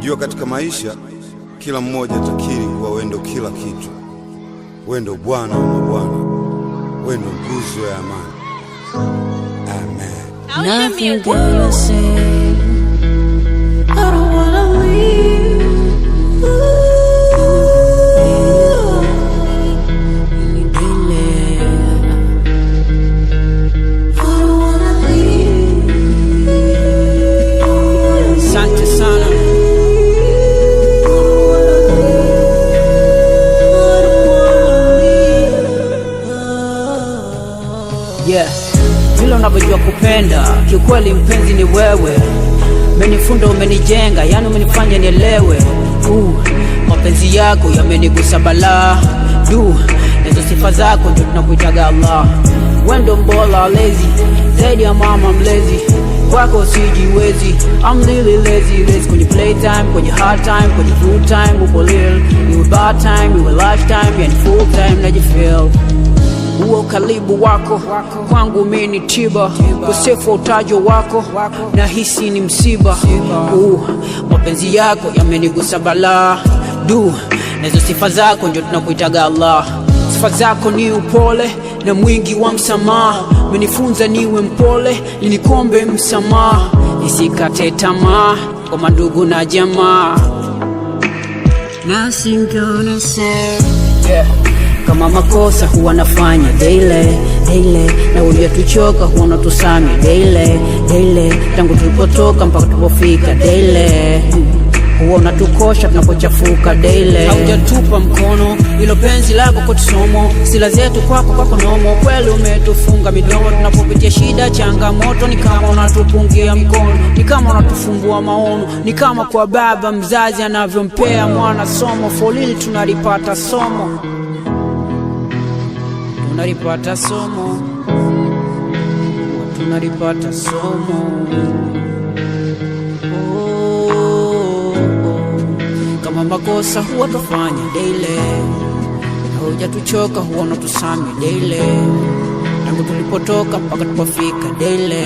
Unajua, katika maisha kila mmoja atakiri kuwa wewe ndio kila kitu. Wewe ndio Bwana wa mabwana, wewe ndio nguzo ya amani. Amen. Nothing gonna say, I don't wanna leave. Yeah, vile unavyojua kupenda, kiukweli mpenzi ni wewe. Umenifunda, umenijenga, yani umenifanya nielewe. Mapenzi yako yamenigusa balaa. Hizo sifa zako ndio tunakuitaga Allah. Wewe ndio mbola lazy, zaidi ya mama mlezi. Kwako sijiwezi, I'm really lazy. Kwenye playtime, kwenye hard time, kwenye good time, uko lil. Iwe bad time, iwe lifetime, yani full time najifeel. Uo karibu wako kwangu mimi ni tiba, ukosefu utajo wako na hisi ni msiba. Mapenzi yako yamenigusa balaa. Na hizo sifa zako ndio tunakuitaga Allah. Sifa zako ni upole na mwingi wa msamaha. Umenifunza niwe mpole, ninikombe msamaha. Nisikate tamaa kwa mandugu na jamaa. Nothing gonna say, yeah. Kama makosa huwa nafanya daily, na uliotuchoka huwa natusami daily, tangu tulipotoka mpaka tulipofika daily, huwa unatukosha tunapochafuka daily. Haujatupa mkono, ilo penzi lako kwa tusomo, sila zetu kwako nomo. Kweli umetufunga midomo tunapopitia shida changamoto. Ni kama unatupungia mkono, ni kama unatufumbua maono. Ni kama kwa baba mzazi anavyompea mwana somo. Folili tunalipata somo, tunalipata somo. Kama makosa huwa tufanya daily, haujatuchoka huwa natusami daily, tangu tulipotoka mpaka tupofika daily.